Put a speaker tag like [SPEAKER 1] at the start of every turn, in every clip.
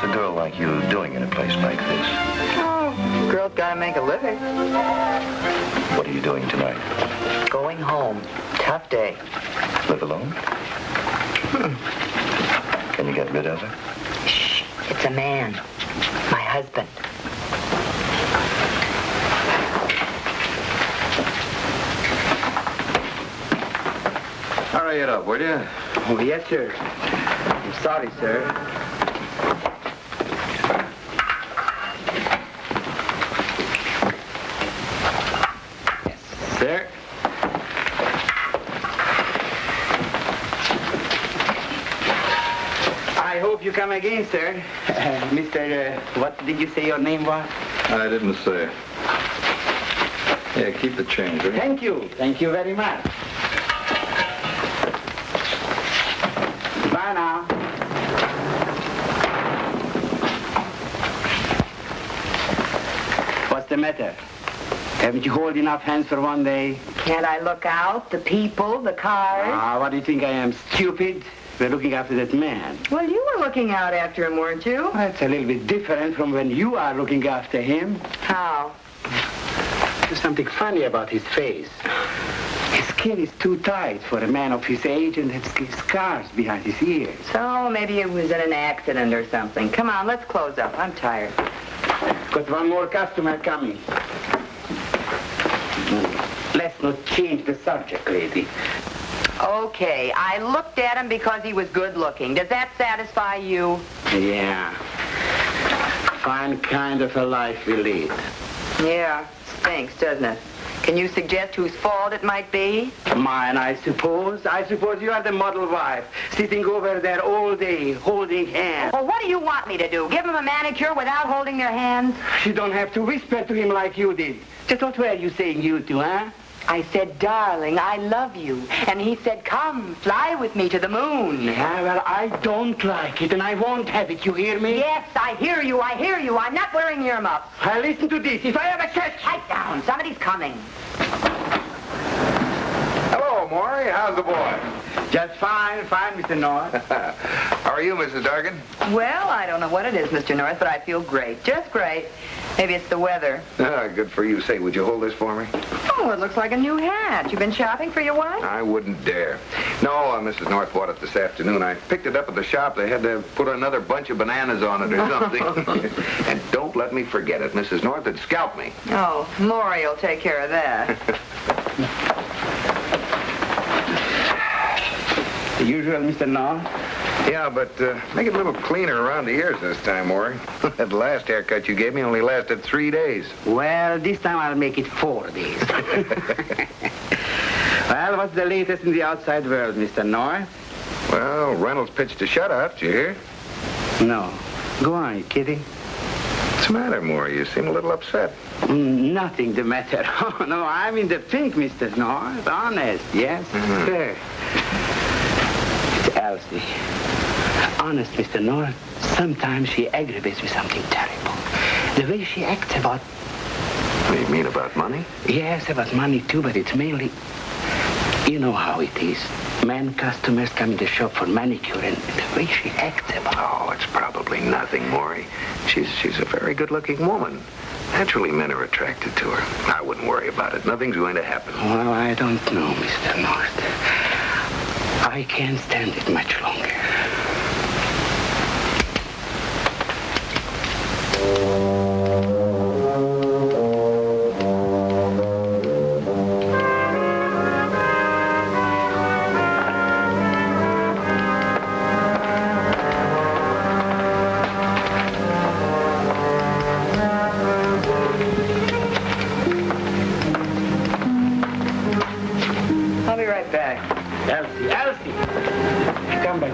[SPEAKER 1] a girl like you doing in a place like this?
[SPEAKER 2] Oh, girl's gotta make a living.
[SPEAKER 1] What are you doing tonight?
[SPEAKER 2] Going home. Tough day.
[SPEAKER 1] Live alone? Can you get rid of her?
[SPEAKER 2] Shh. It's a man. My husband.
[SPEAKER 1] Hurry it up, will you?
[SPEAKER 3] Oh, yes, sir. I'm sorry, sir. Yes, sir. I hope you come again, sir. Mr. What did you say your name was?
[SPEAKER 1] I didn't say. Yeah, keep the change, will you?
[SPEAKER 3] Thank you. Thank you very much. Bye now. What's the matter? Haven't you hold enough hands for one day?
[SPEAKER 2] Can't I look out? The people, the cars?
[SPEAKER 3] What do you think I am, stupid? We're looking after that man.
[SPEAKER 2] Well, you were looking out after him, weren't you?
[SPEAKER 3] That's a little bit different from when you are looking after him.
[SPEAKER 2] How?
[SPEAKER 3] There's something funny about his face. His skin is too tight for a man of his age and has scars behind his ears.
[SPEAKER 2] So maybe it was in an accident or something. Come on, let's close up. I'm tired.
[SPEAKER 3] Got one more customer coming. Let's not change the subject, lady.
[SPEAKER 2] Okay, I looked at him because he was good looking. Does that satisfy you?
[SPEAKER 3] Yeah. Fine kind of a life we lead.
[SPEAKER 2] Yeah, stinks, doesn't it? Can you suggest whose fault it might be?
[SPEAKER 3] Mine, I suppose. I suppose you are the model wife, sitting over there all day, holding hands.
[SPEAKER 2] Well, what do you want me to do? Give him a manicure without holding their hands?
[SPEAKER 3] You don't have to whisper to him like you did. Just what were you saying you two, huh?
[SPEAKER 2] I said, darling, I love you. And he said, come, fly with me to the moon.
[SPEAKER 3] Yeah, well, I don't like it, and I won't have it. You hear me?
[SPEAKER 2] Yes, I hear you, I hear you. I'm not wearing earmuffs.
[SPEAKER 3] I'll listen to this. If I ever catch...
[SPEAKER 2] Pipe down. Somebody's coming.
[SPEAKER 4] Hello, Maury. How's the boy?
[SPEAKER 3] Just fine, Mr. North.
[SPEAKER 4] How are you, Mrs. Durgan?
[SPEAKER 2] Well, I don't know what it is, Mr. North, but I feel great. Just great. Maybe it's the weather.
[SPEAKER 4] Good for you. Say, would you hold this for me?
[SPEAKER 2] Oh, it looks like a new hat. You been shopping for your wife?
[SPEAKER 4] I wouldn't dare. No, Mrs. North bought it this afternoon. I picked it up at the shop. They had to put another bunch of bananas on it or something. And don't let me forget it. Mrs. North had scalped me.
[SPEAKER 2] Oh, Maury will take care of that.
[SPEAKER 3] The usual, Mr. North.
[SPEAKER 4] Yeah, but make it a little cleaner around the ears this time, Maury. That last haircut you gave me only lasted 3 days.
[SPEAKER 3] Well, this time I'll make it 4 days. Well, what's the latest in the outside world, Mr. North?
[SPEAKER 4] Well, Reynolds pitched a shutout. Did you hear?
[SPEAKER 3] No. Go on, you kidding?
[SPEAKER 4] What's the matter, Maury? You seem a little upset.
[SPEAKER 3] Nothing the matter. Oh, no, I'm in the pink, Mr. North. Honest, yes, sir. It's Elsie. Honest, Mr. North, sometimes she aggravates me something terrible. The way she acts about...
[SPEAKER 4] What do you mean, about money?
[SPEAKER 3] Yes, about money too, but it's mainly... You know how it is. Men customers come in the shop for manicure, and the way she acts about...
[SPEAKER 4] Oh, it's probably nothing, Maury. She's a very good-looking woman. Naturally, men are attracted to her. I wouldn't worry about it. Nothing's going to happen.
[SPEAKER 3] Well, I don't know, Mr. North. I can't stand it much longer.
[SPEAKER 2] I'll be right back.
[SPEAKER 3] Elsie! Come back.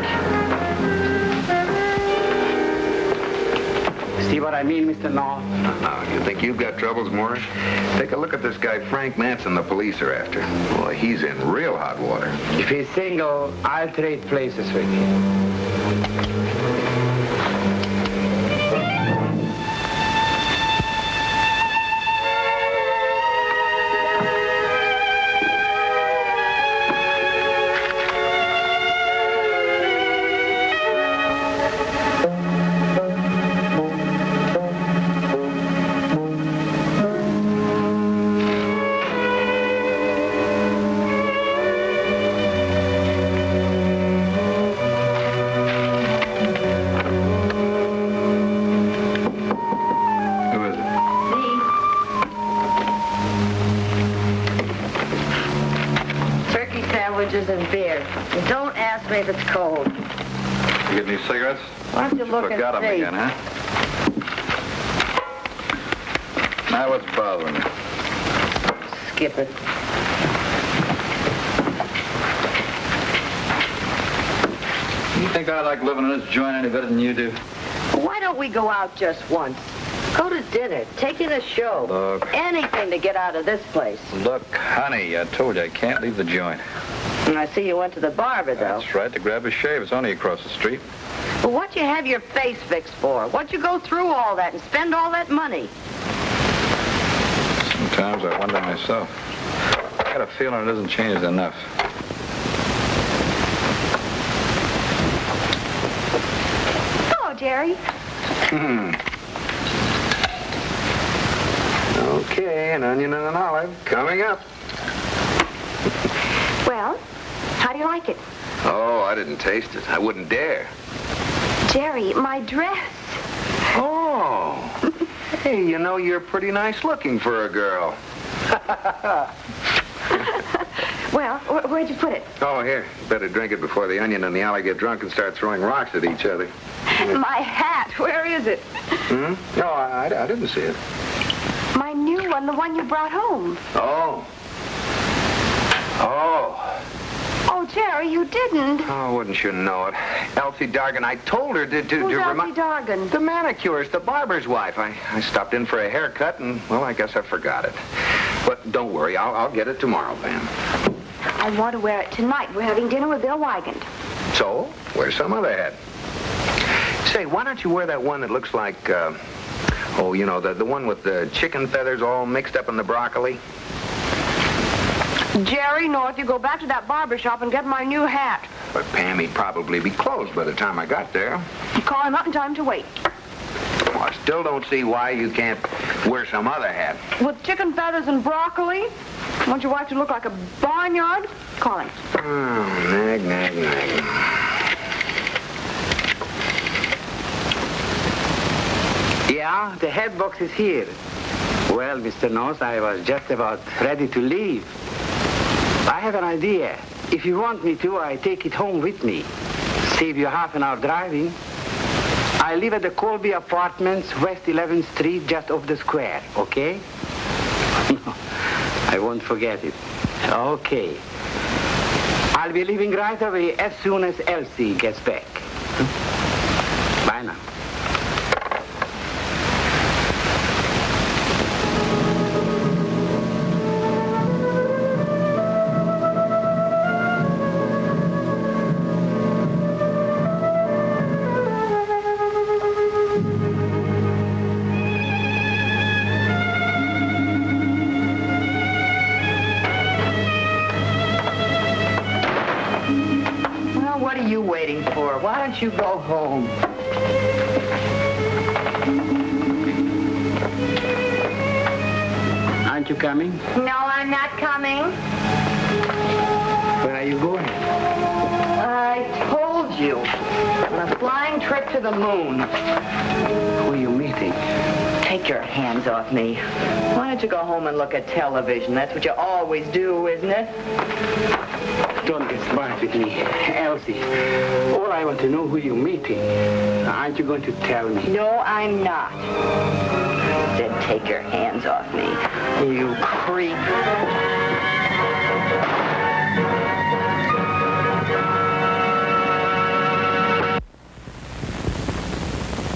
[SPEAKER 3] See what I mean, Mr. North?
[SPEAKER 4] Now, you think you've got troubles, Maury? Take a look at this guy, Frank Manson, the police are after. Boy, he's in real hot water.
[SPEAKER 3] If he's single, I'll trade places with him.
[SPEAKER 5] sandwiches and beer. And don't ask me if it's cold.
[SPEAKER 1] You get any cigarettes?
[SPEAKER 5] Why don't you look and
[SPEAKER 1] Forgot 'em
[SPEAKER 5] see?
[SPEAKER 1] again, huh? Now what's bothering you?
[SPEAKER 5] Skip it.
[SPEAKER 1] You think I like living in this joint any better than you do?
[SPEAKER 5] Why don't we go out just once? Go to dinner. Take you to a show.
[SPEAKER 1] Look.
[SPEAKER 5] Anything to get out of this place.
[SPEAKER 1] Look, honey, I told you I can't leave the joint.
[SPEAKER 5] And I see you went to the barber, though.
[SPEAKER 1] That's right, to grab a shave. It's only across the street.
[SPEAKER 5] Well, what'd you have your face fixed for? What'd you go through all that and spend all that money?
[SPEAKER 1] Sometimes I wonder myself. I got a feeling it isn't changed enough.
[SPEAKER 6] Hello, Jerry.
[SPEAKER 4] Okay, an onion and an olive coming up.
[SPEAKER 6] Well, how do you like it?
[SPEAKER 4] Oh, I didn't taste it. I wouldn't dare.
[SPEAKER 6] Jerry, my dress.
[SPEAKER 4] Oh. Hey, you know, you're pretty nice looking for a girl.
[SPEAKER 6] Well, where'd you put it?
[SPEAKER 4] Oh, here. Better drink it before the onion and the olive get drunk and start throwing rocks at each other.
[SPEAKER 6] My hat. Where is it?
[SPEAKER 4] Hmm? No, I didn't see it.
[SPEAKER 6] My new one, the one you brought home.
[SPEAKER 4] Oh. Oh.
[SPEAKER 6] Oh, Jerry, you didn't.
[SPEAKER 4] Oh, wouldn't you know it? Elsie Dargan, I told her to
[SPEAKER 6] Who's Elsie Dargan?
[SPEAKER 4] The manicurist, the barber's wife. I stopped in for a haircut, and, well, I guess I forgot it. But don't worry, I'll get it tomorrow, Pam.
[SPEAKER 6] I want to wear it tonight. We're having dinner with Bill Wygant.
[SPEAKER 4] So, wear some other hat. Say, why don't you wear that one that looks like, oh, you know, the one with the chicken feathers all mixed up in the broccoli?
[SPEAKER 5] Jerry North, you go back to that barber shop and get my new hat.
[SPEAKER 4] But Pam, he'd probably be closed by the time I got there.
[SPEAKER 5] Call him up in time to wait.
[SPEAKER 4] Well, I still don't see why you can't wear some other hat.
[SPEAKER 5] With chicken feathers and broccoli? Want your wife to look like a barnyard? Call him.
[SPEAKER 4] Oh, nag, nag, nag.
[SPEAKER 3] Yeah, the head box is here. Well, Mr. North, I was just about ready to leave. I have an idea. If you want me to, I take it home with me. Save you half an hour driving. I live at the Colby Apartments, West 11th Street, just off the square, okay? No, I won't forget it. Okay. I'll be leaving right away as soon as Elsie gets back. Bye now.
[SPEAKER 2] Well, what are you waiting for? Why don't you go home?
[SPEAKER 3] Aren't you coming?
[SPEAKER 6] No, I'm not coming.
[SPEAKER 3] Where are you going?
[SPEAKER 2] I told you. On a flying trip to the moon.
[SPEAKER 3] Who are you meeting?
[SPEAKER 2] Take your hands off me. Why don't you go home and look at television? That's what you always do, isn't it?
[SPEAKER 3] Don't get smart with me. Elsie, all I want to know who you're meeting. Aren't you going to tell me?
[SPEAKER 2] No, I'm not. Then take your hands off me, you creep.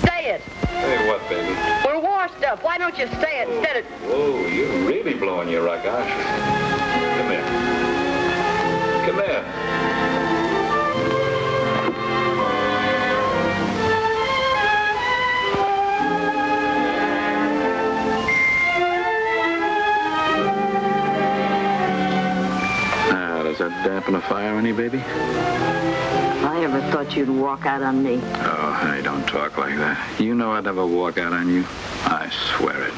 [SPEAKER 2] Say it.
[SPEAKER 1] Hey, what, baby?
[SPEAKER 2] We're war stuff. Why don't you say it instead of...
[SPEAKER 1] Whoa, you're really blowing your rock, aren't you? Come here. Come here. Now, does that dampen the fire any, baby?
[SPEAKER 5] I ever thought you'd walk out on me.
[SPEAKER 1] Oh, honey, don't talk like that. You know I'd never walk out on you. I swear it.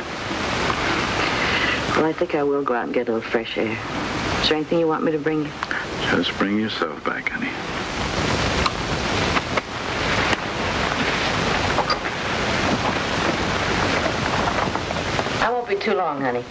[SPEAKER 5] Well, I think I will go out and get a little fresh air. Is there anything you want me to bring you?
[SPEAKER 1] Just bring yourself back, honey.
[SPEAKER 5] I won't be too long, honey.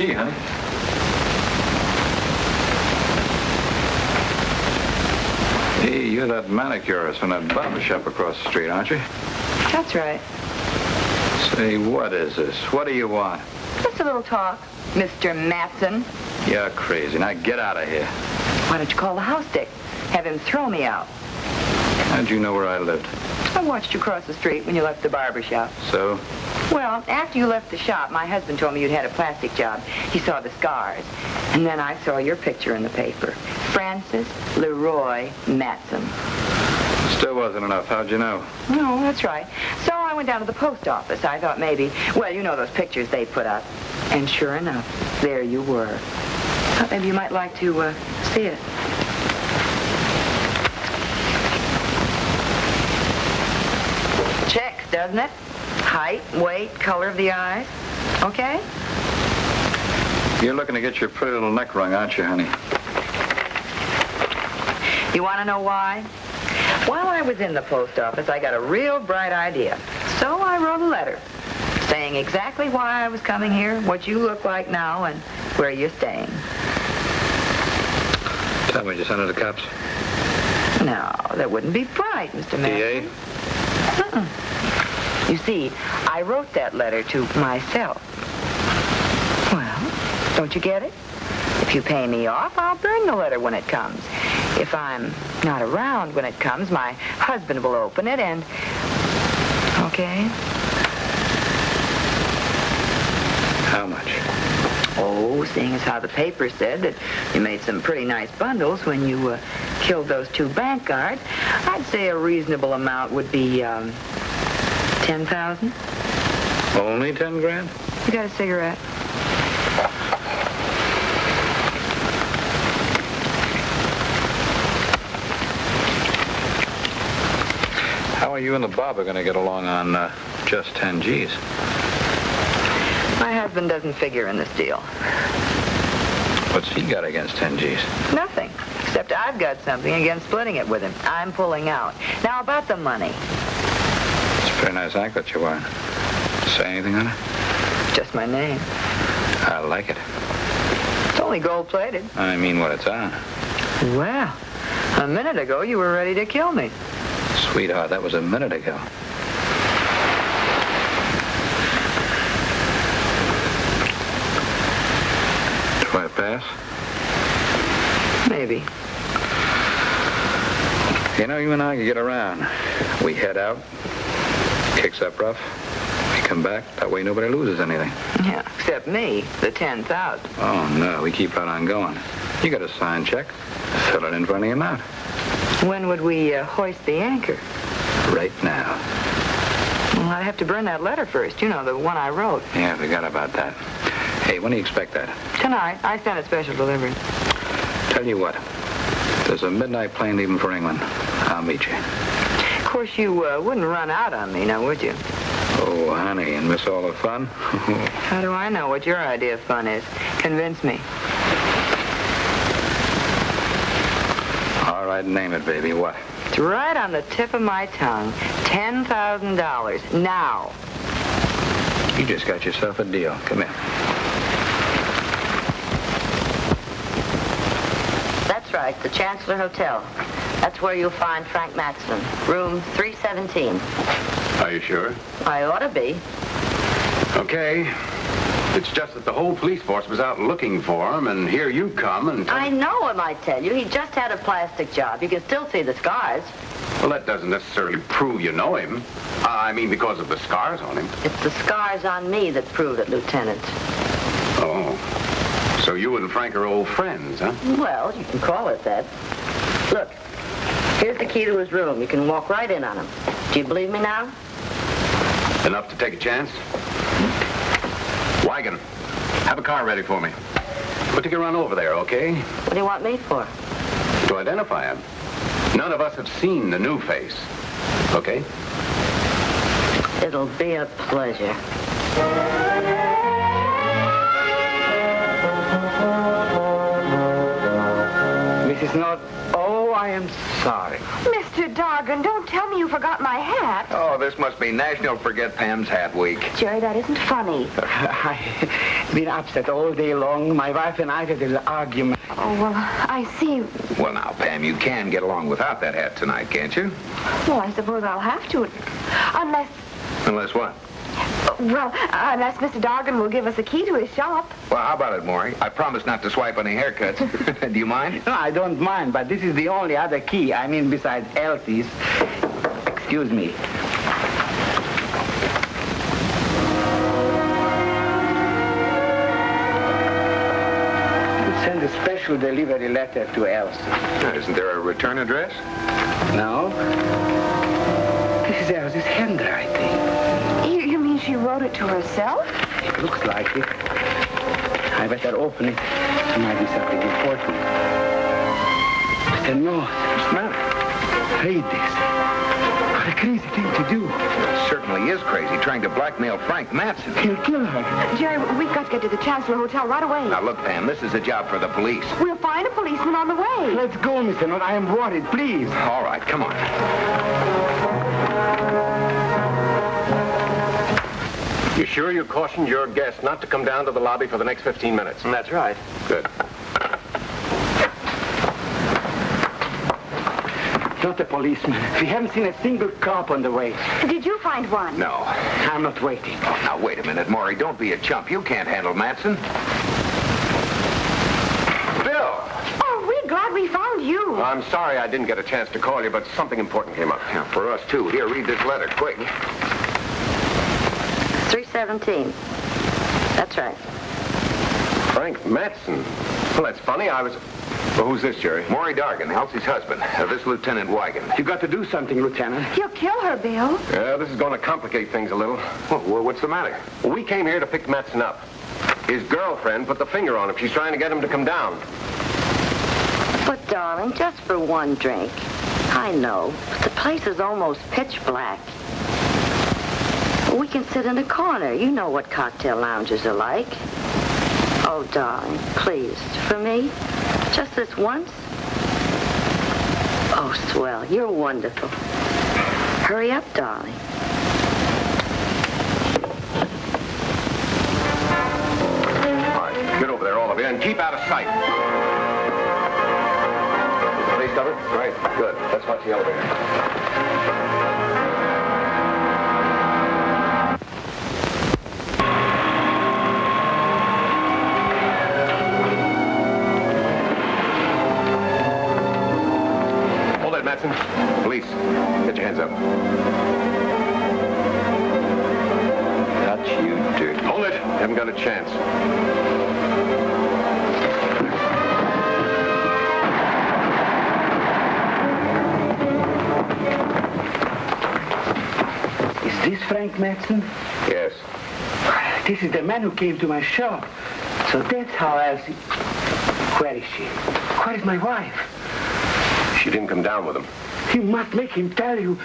[SPEAKER 1] key, honey. Hey, you're that manicurist from that barber shop across the street, aren't you?
[SPEAKER 2] That's right.
[SPEAKER 1] Say, what is this? What do you want?
[SPEAKER 2] Just a little talk, Mr. Matson.
[SPEAKER 1] You're crazy. Now get out of here.
[SPEAKER 2] Why don't you call the house dick? Have him throw me out.
[SPEAKER 1] How'd you know where I lived?
[SPEAKER 2] I watched you cross the street when you left the barber shop.
[SPEAKER 1] So?
[SPEAKER 2] Well, after you left the shop, my husband told me you'd had a plastic job. He saw the scars. And then I saw your picture in the paper. Francis Leroy Matson.
[SPEAKER 1] Still wasn't enough. How'd you know?
[SPEAKER 2] No, that's right. So I went down to the post office. I thought maybe, well, you know those pictures they put up. And sure enough, there you were. Thought maybe you might like to see it. Checks, doesn't it? Height, weight, color of the eyes. Okay?
[SPEAKER 1] You're looking to get your pretty little neck wrung, aren't you, honey?
[SPEAKER 2] You want to know why? While I was in the post office, I got a real bright idea. So I wrote a letter saying exactly why I was coming here, what you look like now, and where you're staying.
[SPEAKER 1] Tell me, did you send it to the cops?
[SPEAKER 2] No, that wouldn't be bright, Mr. Matson.
[SPEAKER 1] DA?
[SPEAKER 2] You see, I wrote that letter to myself. Well, don't you get it? If you pay me off, I'll burn the letter when it comes. If I'm not around when it comes, my husband will open it and... Okay?
[SPEAKER 1] How much?
[SPEAKER 2] Oh, seeing as how the paper said that you made some pretty nice bundles when you killed those two bank guards, I'd say a reasonable amount would be, 10,000.
[SPEAKER 1] Only 10 grand?
[SPEAKER 2] You got a cigarette?
[SPEAKER 1] How are you and the barber going to get along on just 10 G's?
[SPEAKER 2] My husband doesn't figure in this deal.
[SPEAKER 1] What's he got against 10 G's?
[SPEAKER 2] Nothing. Except I've got something against splitting it with him. I'm pulling out. Now, about the money.
[SPEAKER 1] It's a pretty nice anklet you're wearing. Say anything on it?
[SPEAKER 2] Just my name.
[SPEAKER 1] I like it.
[SPEAKER 2] It's only gold-plated.
[SPEAKER 1] I mean what it's on.
[SPEAKER 2] Well, a minute ago you were ready to kill me.
[SPEAKER 1] Sweetheart, that was a minute ago. Do I pass?
[SPEAKER 2] Maybe.
[SPEAKER 1] You know, you and I can get around. We head out, kicks up rough, we come back. That way nobody loses anything.
[SPEAKER 2] Yeah, except me, the 10,000.
[SPEAKER 1] Oh, no, we keep right on going. You got a signed check. Fill it in for any amount.
[SPEAKER 2] When would we hoist the anchor?
[SPEAKER 1] Right now.
[SPEAKER 2] Well, I'd have to burn that letter first. You know, the one I wrote.
[SPEAKER 1] Yeah, I forgot about that. Hey, when do you expect that?
[SPEAKER 2] Tonight. I sent a special delivery.
[SPEAKER 1] Tell you what. There's a midnight plane leaving for England. I'll meet you.
[SPEAKER 2] Of course, you wouldn't run out on me, now, would you?
[SPEAKER 1] Oh, honey, and miss all the fun?
[SPEAKER 2] How do I know what your idea of fun is? Convince me.
[SPEAKER 1] All right, name it, baby. What?
[SPEAKER 2] It's right on the tip of my tongue. $10,000. Now.
[SPEAKER 1] You just got yourself a deal. Come here.
[SPEAKER 5] That's right, the Chancellor Hotel. That's where you'll find Frank Matson. Room 317.
[SPEAKER 4] Are you sure?
[SPEAKER 5] I ought to be.
[SPEAKER 4] Okay. It's just that the whole police force was out looking for him, and here you come and...
[SPEAKER 5] I know him, I tell you. He just had a plastic job. You can still see the scars.
[SPEAKER 4] Well, that doesn't necessarily prove you know him. I mean, because of the scars on him.
[SPEAKER 5] It's the scars on me that prove it, Lieutenant.
[SPEAKER 4] Oh. So you and Frank are old friends, huh?
[SPEAKER 5] Well, you can call it that. Look, here's the key to his room. You can walk right in on him. Do you believe me now?
[SPEAKER 4] Enough to take a chance? Wagon, have a car ready for me. We'll take a run over there, okay?
[SPEAKER 5] What do you want me for?
[SPEAKER 4] To identify him. None of us have seen the new face. Okay?
[SPEAKER 5] It'll be a pleasure.
[SPEAKER 3] Mrs. North, oh, I am sorry.
[SPEAKER 6] Mr. Dargan, don't tell me you forgot my hat.
[SPEAKER 4] Oh, this must be National Forget Pam's Hat Week.
[SPEAKER 6] Jerry, that isn't funny.
[SPEAKER 3] I've been upset all day long. My wife and I had an argument.
[SPEAKER 6] Oh, well, I see.
[SPEAKER 4] Well, now, Pam, you can get along without that hat tonight, can't you?
[SPEAKER 6] Well, I suppose I'll have to. Unless,
[SPEAKER 4] Unless what?
[SPEAKER 6] unless Mr. Dargan will give us a key to his shop.
[SPEAKER 4] Well, how about it, Maury? I promise not to swipe any haircuts. Do you mind?
[SPEAKER 3] No, I don't mind, but this is the only other key. I mean, besides Elsie's. Excuse me. Send a special delivery letter to Elsie.
[SPEAKER 4] Isn't there a return address?
[SPEAKER 3] No? This is Elsie's handwriting.
[SPEAKER 6] You mean she wrote it to herself?
[SPEAKER 3] It looks like it. I better open it. It might be something important. Mr. North.
[SPEAKER 4] What's the matter?
[SPEAKER 3] Read this. What a crazy thing to do.
[SPEAKER 4] It certainly is crazy, trying to blackmail Frank Matson.
[SPEAKER 3] He'll kill her.
[SPEAKER 6] Jerry, we've got to get to the Chancellor Hotel right away.
[SPEAKER 4] Now, look, Pam, this is a job for the police.
[SPEAKER 6] We'll find a policeman on the way.
[SPEAKER 3] Let's go, Mr. North. I am worried. Please.
[SPEAKER 4] All right, come on.
[SPEAKER 7] You sure you cautioned your guests not to come down to the lobby for the next 15 minutes?
[SPEAKER 1] That's right.
[SPEAKER 7] Good.
[SPEAKER 3] Not a policeman. We haven't seen a single cop on the way.
[SPEAKER 6] Did you find one?
[SPEAKER 4] No.
[SPEAKER 3] I'm not waiting.
[SPEAKER 4] Now, wait a minute, Maury. Don't be a chump. You can't handle Matson. Bill!
[SPEAKER 6] Oh, we're glad we found you.
[SPEAKER 7] I'm sorry I didn't get a chance to call you, but something important came up.
[SPEAKER 4] Yeah, for us, too. Here, read this letter, quick.
[SPEAKER 5] 317. That's right.
[SPEAKER 7] Frank Matson. Well, that's funny. Well, who's this, Jerry?
[SPEAKER 4] Maury Dargan, Elsie's husband. This Lieutenant Wigan.
[SPEAKER 3] You've got to do something, Lieutenant.
[SPEAKER 6] He'll kill her, Bill.
[SPEAKER 7] Yeah, this is going to complicate things a little.
[SPEAKER 4] Well, what's the matter?
[SPEAKER 7] Well, we came here to pick Matson up. His girlfriend put the finger on him. She's trying to get him to come down.
[SPEAKER 5] But, darling, just for one drink. I know, but the place is almost pitch black. We can sit in a corner. You know what cocktail lounges are like. Oh, darling, please, for me, just this once. Oh, swell, you're wonderful. Hurry up, darling.
[SPEAKER 7] All right, get over there, all of you, and keep out of sight. Is the place covered? Right, good. Let's watch the elevator. Matson, police, get your hands up.
[SPEAKER 4] Not you, dude.
[SPEAKER 7] Hold it. Haven't got a chance.
[SPEAKER 3] Is this Frank Matson?
[SPEAKER 7] Yes.
[SPEAKER 3] This is the man who came to my shop. So that's how Elsie... Where is she? Where is my wife?
[SPEAKER 7] She didn't come down with him.
[SPEAKER 3] You must make him tell you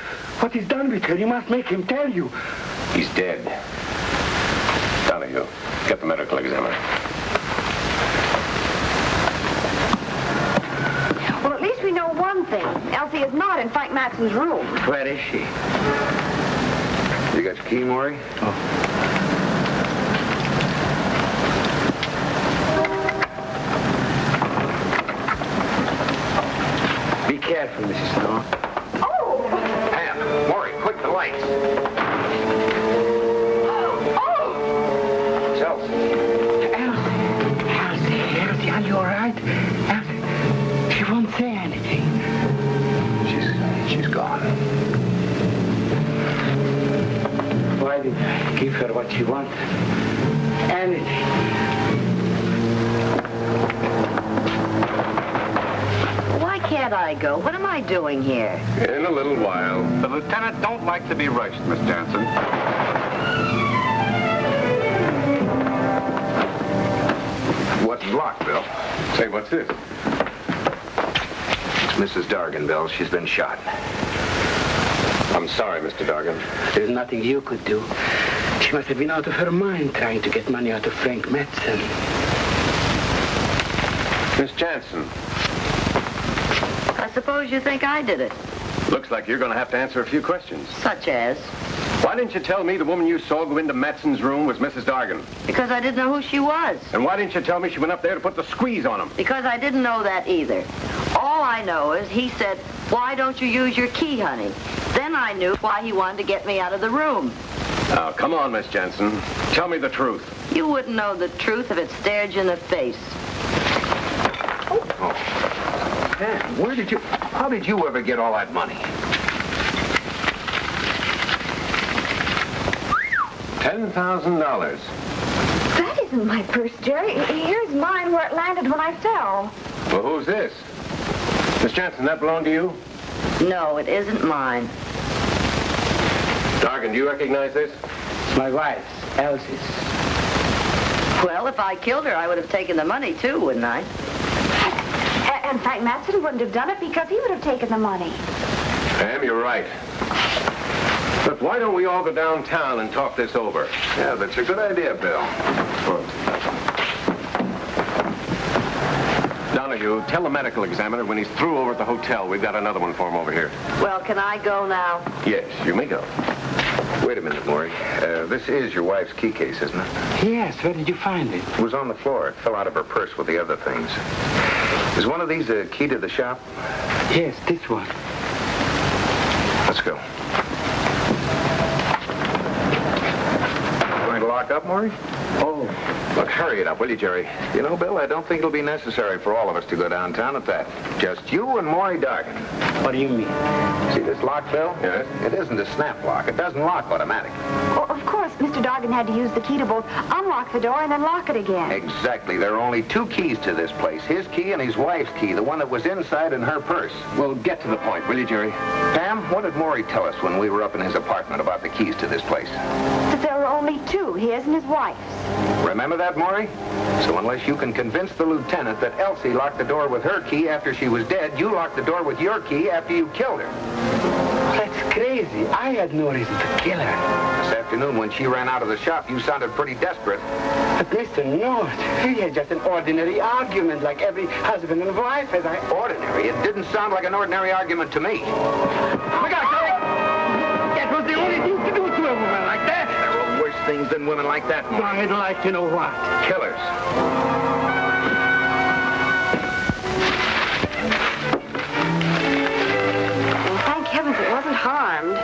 [SPEAKER 3] what he's done with her. You must make him tell you.
[SPEAKER 7] He's dead. Donahue, get the medical examiner.
[SPEAKER 6] Well, at least we know one thing. Elsie is not in Frank Matson's room.
[SPEAKER 3] Where is she?
[SPEAKER 4] You got your key, Maury?
[SPEAKER 3] Be careful, Mrs. North.
[SPEAKER 6] Oh!
[SPEAKER 4] Pam, Maury, quick, the lights.
[SPEAKER 6] Oh!
[SPEAKER 4] It's Elsie.
[SPEAKER 3] Elsie, are you all right? Elsie, she won't say anything.
[SPEAKER 4] She's gone.
[SPEAKER 3] Why did I give her what she wanted? Anything.
[SPEAKER 5] Why can't I go? What am I doing here?
[SPEAKER 7] In a little while.
[SPEAKER 1] The lieutenant don't like to be rushed, Miss Jansen.
[SPEAKER 4] What's blocked, Bill?
[SPEAKER 7] Say, what's this?
[SPEAKER 4] It's Mrs. Dargan, Bill. She's been shot.
[SPEAKER 7] I'm sorry, Mr. Dargan.
[SPEAKER 3] There's nothing you could do. She must have been out of her mind trying to get money out of Frank Matson.
[SPEAKER 7] Miss Jansen.
[SPEAKER 5] A
[SPEAKER 2] suppose you think I did it.
[SPEAKER 7] Looks like you're going to have to answer a few questions.
[SPEAKER 2] Such as?
[SPEAKER 7] Why didn't you tell me the woman you saw go into Matson's room was Mrs. Dargan?
[SPEAKER 2] Because I didn't know who she was.
[SPEAKER 7] And why didn't you tell me she went up there to put the squeeze on him?
[SPEAKER 2] Because I didn't know that either. All I know is he said, why don't you use your key, honey? Then I knew why he wanted to get me out of the room.
[SPEAKER 7] Now, come on, Miss Jensen. Tell me the truth.
[SPEAKER 2] You wouldn't know the truth if it stared you in the face.
[SPEAKER 4] Pam, how did you ever get all that money?
[SPEAKER 7] $10,000.
[SPEAKER 6] That isn't my purse, Jerry. Here's mine where it landed when I fell.
[SPEAKER 7] Well, who's this? Miss Jensen, that belong to you?
[SPEAKER 2] No, it isn't mine.
[SPEAKER 7] Dargan, do you recognize this?
[SPEAKER 3] My wife's, Elsie's.
[SPEAKER 2] Well, if I killed her, I would have taken the money, too, wouldn't I?
[SPEAKER 6] And Frank Matson wouldn't have done it because he would have taken the money.
[SPEAKER 7] Pam, you're right. But why don't we all go downtown and talk this over?
[SPEAKER 4] Yeah, that's a good idea, Bill.
[SPEAKER 7] Donahue, tell the medical examiner when he's through over at the hotel, we've got another one for him over here.
[SPEAKER 2] Well, can I go now?
[SPEAKER 7] Yes, you may go.
[SPEAKER 4] Wait a minute, Maury. This is your wife's key case, isn't it?
[SPEAKER 3] Yes, where did you find it?
[SPEAKER 4] It was on the floor. It fell out of her purse with the other things. Is one of these a key to the shop?
[SPEAKER 3] Yes, this one.
[SPEAKER 4] Let's go. Going to lock up, Maury?
[SPEAKER 3] Oh,
[SPEAKER 4] Look, hurry it up, will you, Jerry? You know, Bill, I don't think it'll be necessary for all of us to go downtown at that. Just you and Maury Dargan.
[SPEAKER 3] what do you mean?
[SPEAKER 4] See this lock, Bill?
[SPEAKER 7] Yes?
[SPEAKER 4] It isn't a snap lock. It doesn't lock automatic.
[SPEAKER 6] Well, of course, Mr. Dargan had to use the key to both unlock the door and then lock it again.
[SPEAKER 4] Exactly. There are only two keys to this place. His key and his wife's key, the one that was inside in her purse.
[SPEAKER 7] Well, get to the point, will you, Jerry?
[SPEAKER 4] Pam, what did Maury tell us when we were up in his apartment about the keys to this place?
[SPEAKER 6] That there were only two, his and his wife's.
[SPEAKER 4] Remember that, Maury? So unless you can convince the lieutenant that Elsie locked the door with her key after she was dead, you locked the door with your key after you killed her.
[SPEAKER 3] That's crazy. I had no reason to kill her.
[SPEAKER 4] This afternoon, when she ran out of the shop, you sounded pretty desperate.
[SPEAKER 3] But Mr. North, we had just an ordinary argument like every husband and wife has.
[SPEAKER 4] Ordinary? It didn't sound like an ordinary argument to me.
[SPEAKER 3] Look out, Jerry! That was the only thing to do to a woman like that.
[SPEAKER 4] There are worse things than women like that, Maury.
[SPEAKER 3] I'd like to know what.
[SPEAKER 4] Killers.
[SPEAKER 6] Well, thank heavens it wasn't harmed.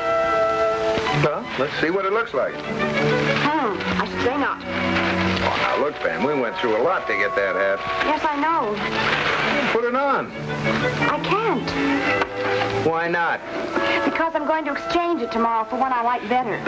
[SPEAKER 4] Well, let's see what it looks like.
[SPEAKER 6] I should say not.
[SPEAKER 4] Oh, now look, Pam, we went through a lot to get that hat.
[SPEAKER 6] Yes, I know.
[SPEAKER 4] Put it on.
[SPEAKER 6] I can't.
[SPEAKER 4] Why not?
[SPEAKER 6] Because I'm going to exchange it tomorrow for one I like better.